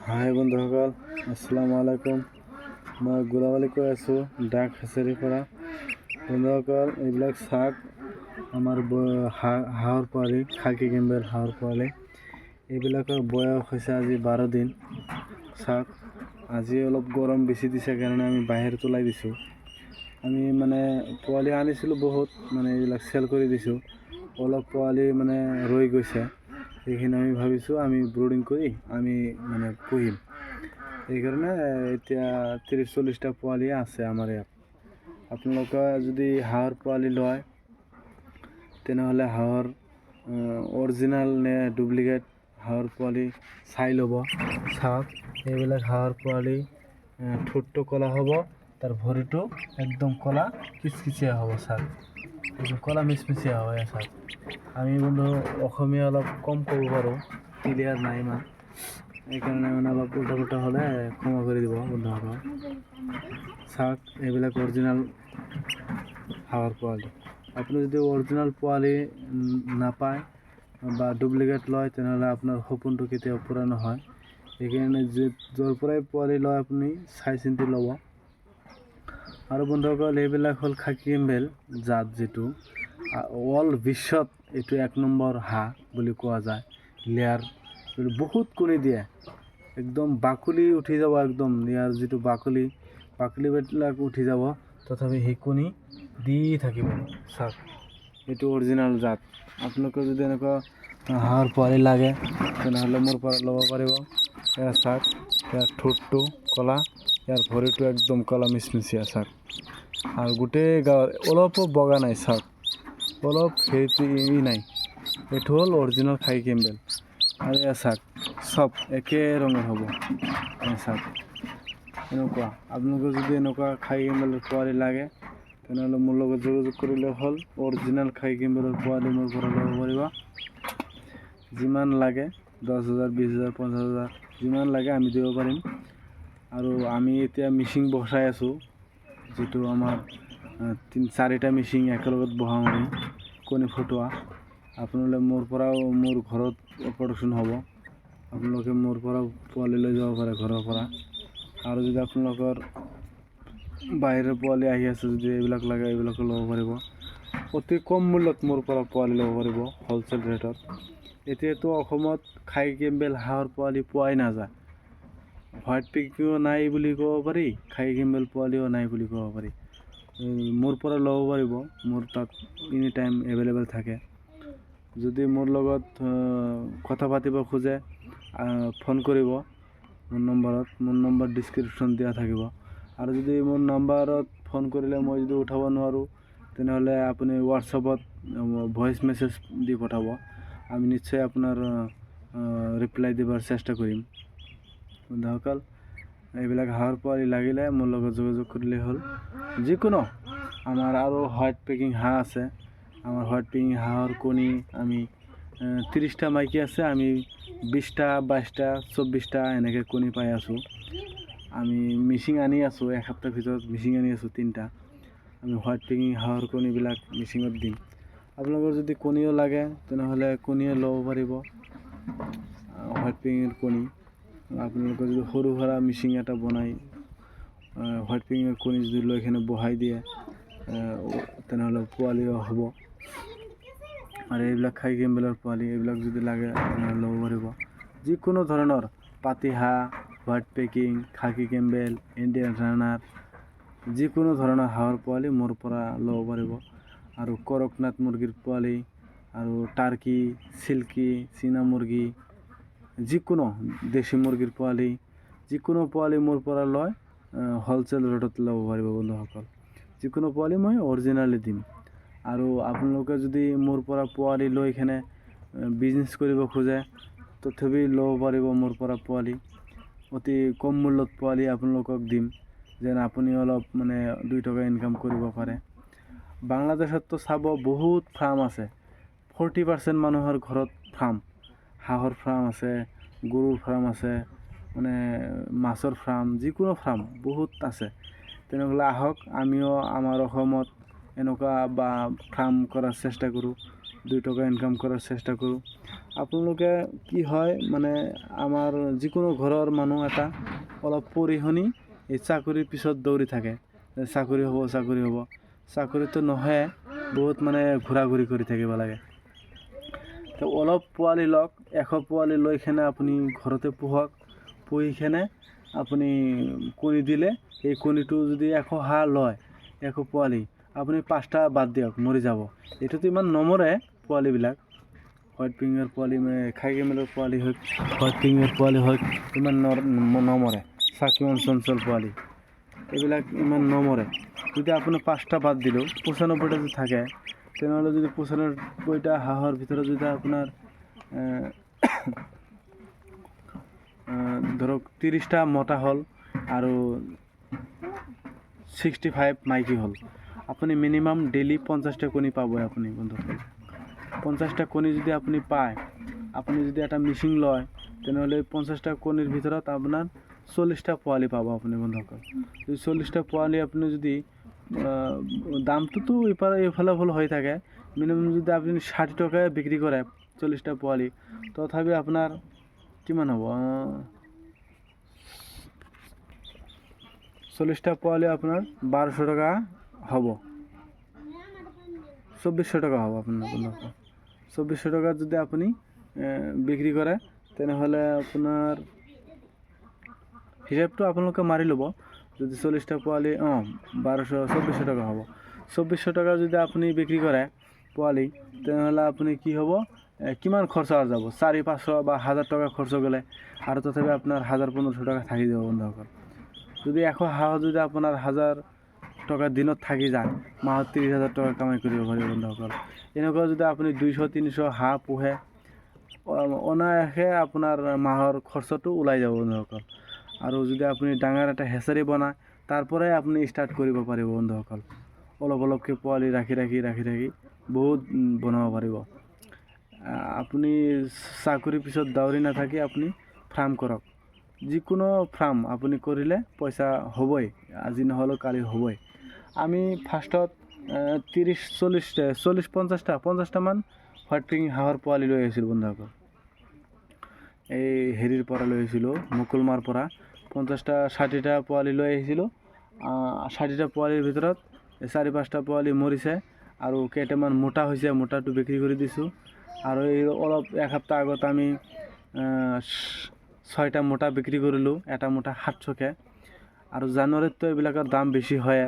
হাই বন্ধুসকল, আসসালামু আলাইকুম। মই গোলাবালী কৈ আছোঁ ডাক হেচাৰীৰ পৰা। বন্ধুসকল, এইবিলাক চাওক, আমাৰ হাঁহৰ পোৱালি, খাকী কেম্বেল হাঁহৰ পোৱালি। এইবিলাকৰ বয়স হৈছে আজি 12 দিন। চাওক, আজি অলপ গৰম বেছি দিছে কাৰণে আমি বাহিৰত ওলাই দিছোঁ। আমি পোৱালি আনিছিলোঁ বহুত, এইবিলাক চেল কৰি দিছোঁ। অলপ পোৱালি ৰৈ গৈছে, সেইখিনি আমি ভাবিছোঁ আমি ব্ৰুডিং কৰি আমি পুহিম। সেইকাৰণে এতিয়া 30-40টা পোৱালি আছে আমাৰ ইয়াত। আপোনালোকে যদি হাঁহৰ পোৱালি লয় তেনেহ'লে হাঁহৰ অৰিজিনাল নে ডুপ্লিকেট হাঁহৰ পোৱালি চাই ল'ব। চাওক, এইবিলাক হাঁহৰ পোৱালি ঠোঁটটো ক'লা হ'ব, তাৰ ভৰিটো একদম ক'লা কিচকিচিয়া হ'ব। চাওক, এইটো ক'লা মিচমিচিয়া হয়। চাওক, আমি বন্ধু অসমীয়া অলপ কম ক'ব পাৰোঁ, ক্লিয়াৰ নাই ইমান, সেইকাৰণে অলপ উল্টা পুল্টা হ'লে ক্ষমা কৰি দিব বন্ধুসকল। চাওক, এইবিলাক অৰিজিনাল হাঁহৰ পোৱালি। আপুনি যদি অৰিজিনাল পোৱালি নাপায় বা ডুপ্লিকেট লয় তেনেহ'লে আপোনাৰ সপোনটো কেতিয়াও পূৰা নহয়। সেইকাৰণে য'ৰ পৰাই পোৱালি লয় আপুনি চাই চিন্তি ল'ব। আৰু বন্ধুসকল, এইবিলাক হ'ল খাকী কেম্বেল জাত, যিটো অল বিশ্বত এইটো 1 নম্বৰ হাঁহ বুলি কোৱা যায়। লেয়াৰ বহুত কণী দিয়ে, একদম বাকলি উঠি যাব, একদম ইয়াৰ যিটো বাকলিবিলাক উঠি যাব, তথাপি সেই কণী দি থাকিব। চাওক, এইটো অৰিজিনাল জাত। আপোনালোকে যদি এনেকুৱা হাঁহৰ পোৱালি লাগে তেনেহ'লে মোৰ পৰা ল'ব পাৰিব। এয়া চাওক, ইয়াৰ ঠোঁটটো ক'লা, ইয়াৰ ভৰিটো একদম ক'লা মিচমিচিয়া। চাওক, আৰু গোটেই গাঁৱৰ অলপো বগা নাই। চাওক, অলপ সেইটো নাই, এইটো হ'ল অৰিজিনেল খাকী কেম্বেল। আৰু এয়া চাওক, চব একে ৰঙৰ হ'ব। চাওক, এনেকুৱা আপোনালোকে যদি এনেকুৱা খাকী কেম্বেলৰ পোৱালি লাগে তেনেহ'লে মোৰ লগত যোগাযোগ কৰিলে হ'ল। অৰিজিনেল খাকী কেম্বেলৰ পোৱালি মোৰ পৰা ল'ব পাৰিব। যিমান লাগে 10,000, 20,000, 50,000 যিমান লাগে আমি দিব পাৰিম। আৰু আমি এতিয়া মিচিং বহাই আছোঁ, যিটো আমাৰ 3-4টা মিচিং একেলগত বহাম আমি কণী ফুটোৱা। আপোনালোকে মোৰ পৰাও মোৰ ঘৰত প্ৰডাকশ্যন হ'ব, আপোনালোকে মোৰ পৰাও পোৱালি লৈ যাব পাৰে ঘৰৰ পৰা। আৰু যদি আপোনালোকৰ বাহিৰৰ পোৱালি আহি আছে, যদি এইবিলাক লাগে এইবিলাকো ল'ব পাৰিব। অতি কম মূল্যত মোৰ পৰা পোৱালি ল'ব পাৰিব, হ'লচেল ৰেটত। এতিয়াতো অসমত খাকী কেম্বেল হাঁহৰ পোৱালি পোৱাই নাযায়। হোৱাইট পেকিঙো নাই বুলি ক'ব পাৰি, খাকী কেম্বেল পোৱালিও নাই বুলি ক'ব পাৰি। মোৰ পৰা ল'ব পাৰিব, মোৰ তাত এনি টাইম এভেইলেবল থাকে। যদি মোৰ লগত কথা পাতিব খোজে ফোন কৰিব মোৰ নম্বৰত। মোৰ নম্বৰ ডিছক্ৰিপশ্যন দিয়া থাকিব। আৰু যদি মোৰ নম্বৰত ফোন কৰিলে মই যদি উঠাব নোৱাৰোঁ তেনেহ'লে আপুনি হোৱাটছআপত ভইচ মেছেজ দি পঠাব, আমি নিশ্চয় আপোনাৰ ৰিপ্লাই দিবৰ চেষ্টা কৰিম। বন্ধুসকল, এইবিলাক হাঁহৰ পোৱালি লাগিলে মোৰ লগত যোগাযোগ কৰিলে হ'ল। যিকোনো আমাৰ আৰু হোৱাইট পেকিং হাঁহ আছে। আমাৰ হোৱাইট পেকিং হাঁহৰ কণী আমি 30টা মাইকী আছে, আমি 20টা, 22টা, 24টা এনেকৈ কণী পাই আছোঁ। আমি মিচিং আনি আছোঁ, এসপ্তাহৰ ভিতৰত মিচিং আনি আছোঁ 3টা। আমি হোৱাইট পেকিং হাঁহৰ কণীবিলাক মিচিঙত দিম। আপোনালোকৰ যদি কণীও লাগে তেনেহ'লে কণীও ল'ব পাৰিব, হোৱাইট পেকিঙৰ কণী। আপোনালোকে যদি সৰু সুৰা মিচিং এটা বনাই হোৱাইট পেকিঙৰ কণী যদি লৈ কিনে বহাই দিয়ে তেনেহ'লে পোৱালিও হ'ব। আৰু এইবিলাক খাকী কেম্বেলৰ পোৱালি, এইবিলাক যদি লাগে তেনেহ'লে ল'ব পাৰিব। যিকোনো ধৰণৰ পাতি হাঁহ, হোৱাইট পেকিং, খাকী কেম্বেল, ইণ্ডিয়ান ৰানাৰ, যিকোনো ধৰণৰ হাঁহৰ পোৱালি মোৰ পৰা ল'ব পাৰিব। আৰু কৰকনাথ মুৰ্গীৰ পোৱালি, আৰু টাৰ্কি, চিল্কি, চীনা মুৰ্গী, যিকোনো দেশী মুৰ্গীৰ পোৱালি, যিকোনো পোৱালি মোৰ পৰা লয় হ'লচেল ৰেটত ল'ব পাৰিব বন্ধুসকল। যিকোনো পোৱালি মই অৰিজিনেলি দিম। আৰু আপোনালোকে যদি মোৰ পৰা পোৱালি লৈ কিনে বিজনেছ কৰিব খোজে তথাপি ল'ব পাৰিব মোৰ পৰা পোৱালি। অতি কম মূল্যত পোৱালি আপোনালোকক দিম, যেন আপুনি অলপ 2 টকা ইনকাম কৰিব পাৰে। বাংলাদেশততো চাব বহুত ফাৰ্ম আছে, 40% মানুহৰ ঘৰত ফাৰ্ম, হাঁহৰ ফাৰ্ম আছে, গৰুৰ ফাৰ্ম আছে, মাছৰ ফাৰ্ম, যিকোনো ফাৰ্ম বহুত আছে। তেনেহ'লে আহক, আমিও আমাৰ অসমত এনেকুৱা বা ফাৰ্ম কৰাৰ চেষ্টা কৰোঁ, 2 টকা ইনকাম কৰাৰ চেষ্টা কৰোঁ। আপোনালোকে কি হয় মানে আমাৰ যিকোনো ঘৰৰ মানুহ এটা অলপ পঢ়ি শুনি এই চাকৰিৰ পিছত দৌৰি থাকে, চাকৰি হ'ব চাকৰি হ'ব, চাকৰিটো নহয়, বহুত মানে ঘূৰা ঘূৰি কৰি থাকিব লাগে। তো অলপ পোৱালি লওক, 100 পোৱালি লৈ কিনে আপুনি ঘৰতে পোহক, পুহি কিনে আপুনি কণী দিলে এই কণীটো যদি 100 হাঁহ লয়, 100 পোৱালি আপুনি 5টা বাদ দিয়ক, মৰি যাব। এইটোতো ইমান নমৰে পোৱালিবিলাক, হোৱাইট ফিংগাৰ পোৱালি খাকী মেলৰ পোৱালি হওক, হোৱাইট ফিংগাৰ পোৱালি হওক, ইমান নমৰে। চাকিমান চঞ্চল পোৱালি এইবিলাক ইমান নমৰে। যদি আপুনি 5টা বাদ দিলেও 95টা যদি থাকে, তেনেহ'লে যদি 95টা হাঁহৰ ভিতৰত যদি আপোনাৰ ধৰক 30টা মতা হ'ল আৰু 65 মাইকী হ'ল, আপুনি মিনিমাম ডেইলি 50টা কণী পাবই আপুনি বন্ধুসকল। 50টা কণী যদি আপুনি পায়, আপুনি যদি এটা মেচিন লয়, তেনেহ'লে 50টা কণীৰ ভিতৰত আপোনাৰ 40টা পোৱালি পাব আপুনি বন্ধুসকল। 40টা পোৱালি আপুনি যদি দামটোতো এইফালে হৈ থাকে, মিনিমাম যদি আপুনি 60 টকায় বিক্ৰী কৰে 40টা পোৱালি, তথাপি আপোনাৰ কিমান হ'ব? 40টা পোৱালি আপোনাৰ 1200 টকা হ'ব, 2400 টকা হ'ব আপোনাৰ বন্ধুসকল। 2400 টকাত যদি আপুনি বিক্ৰী কৰে, তেনেহ'লে আপোনাৰ হিচাপটো আপোনালোকে মাৰি ল'ব। যদি 40টা পোৱালি 2400 টকা হ'ব, 2400 টকা যদি আপুনি বিক্ৰী কৰে পোৱালি, তেনেহ'লে আপুনি কি হ'ব, কিমান খৰচ যাব? 400-500 বা 1000 টকা খৰচ গ'লে আৰু তথাপি আপোনাৰ 1500 টকা থাকি যাব বন্ধুসকল। যদি 100 হাঁহ যদি আপোনাৰ 1000 টকা দিনত থাকি যায়, মাহত 30,000 টকা কামাই কৰিব পাৰিব বন্ধুসকল। এনেকুৱা যদি আপুনি 200-300 হাঁহ পোহে, অনায়াসে আপোনাৰ মাহৰ খৰচটো ওলাই যাব বন্ধুসকল। আৰু যদি আপুনি ডাঙৰ এটা হেচাৰি বনায়, তাৰ পৰাই আপুনি ষ্টাৰ্ট কৰিব পাৰিব বন্ধুসকল। অলপ অলপকৈ পোৱালি ৰাখি বহুত বনাব পাৰিব। আপুনি চাকৰিৰ পিছত দৌৰি নাথাকি আপুনি ফাৰ্ম কৰক। যিকোনো ফাৰ্ম আপুনি কৰিলে পইচা হ'বই, আজি নহ'লেও কালি হ'বই। আমি ফাৰ্ষ্টত 50টামান হোৱাইট ফিংগাৰ হাঁহৰ পোৱালি লৈ আহিছিলোঁ বন্ধুসকল। এই হেৰিৰ পৰা লৈ আহিছিলোঁ, মুকুলমাৰ পৰা 50টা-60টা পোৱালি লৈ আহিছিলোঁ। 60টা পোৱালিৰ ভিতৰত 4-5টা পোৱালি মৰিছে আৰু কেইটামান মোটা হৈছে, মোটাটো বিক্ৰী কৰি দিছোঁ। আৰু এই অলপ এসপ্তাহ আগত আমি 6টা মোটা বিক্ৰী কৰিলোঁ, এটা মোটা 700কৈ। আৰু জানুৱাৰীততো এইবিলাকৰ দাম বেছি হয়।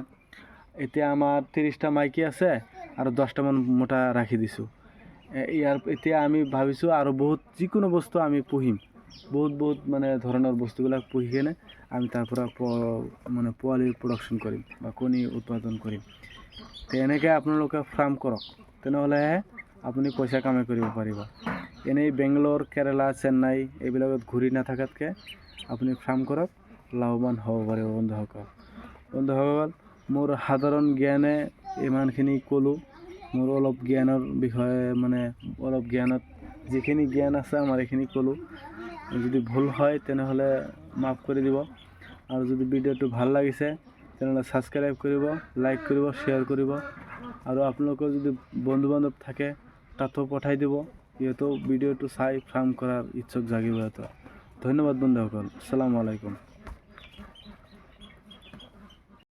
এতিয়া আমাৰ 30টা মাইকী আছে আৰু 10টামান মোটা ৰাখি দিছোঁ। এতিয়া আমি ভাবিছোঁ আৰু বহুত যিকোনো বস্তু আমি পুহিম, বহুত মানে ধৰণৰ বস্তুবিলাক পুহি কিনে আমি তাৰ পৰা মানে পোৱালি প্ৰডাকশ্যন কৰিম বা কণী উৎপাদন কৰিম। এনেকৈ আপোনালোকে ফাৰ্ম কৰক, তেনেহ'লেহে আপুনি পইচা কামাই কৰিব পাৰিব। এনেই বেংগলোৰ, কেৰেলা, চেন্নাই এইবিলাকত ঘূৰি নাথাকাতকৈ আপুনি ফাৰ্ম কৰক, লাভৱান হ'ব পাৰিব বন্ধুসকল। মোৰ সাধাৰণ জ্ঞানে ইমানখিনি ক'লোঁ। মোৰ অলপ জ্ঞানৰ বিষয়ে মানে অলপ জ্ঞানত যিখিনি জ্ঞান আছে আমাৰ এইখিনি ক'লোঁ। যদি ভুল হয় তেনেহ'লে মাফ কৰি দিব। আৰু যদি ভিডিঅ'টো ভাল লাগিছে তেনেহ'লে ছাবস্ক্ৰাইব কৰিব, লাইক কৰিব, শ্বেয়াৰ কৰিব। আৰু আপোনালোকৰ যদি বন্ধু বান্ধৱ থাকে তাতো পঠাই দিব, সিহঁতেও ভিডিঅ'টো চাই ফাৰ্ম কৰাৰ ইচ্ছুক জাগিব। ধন্যবাদ বন্ধুসকল, আসসালামু আলাইকুম।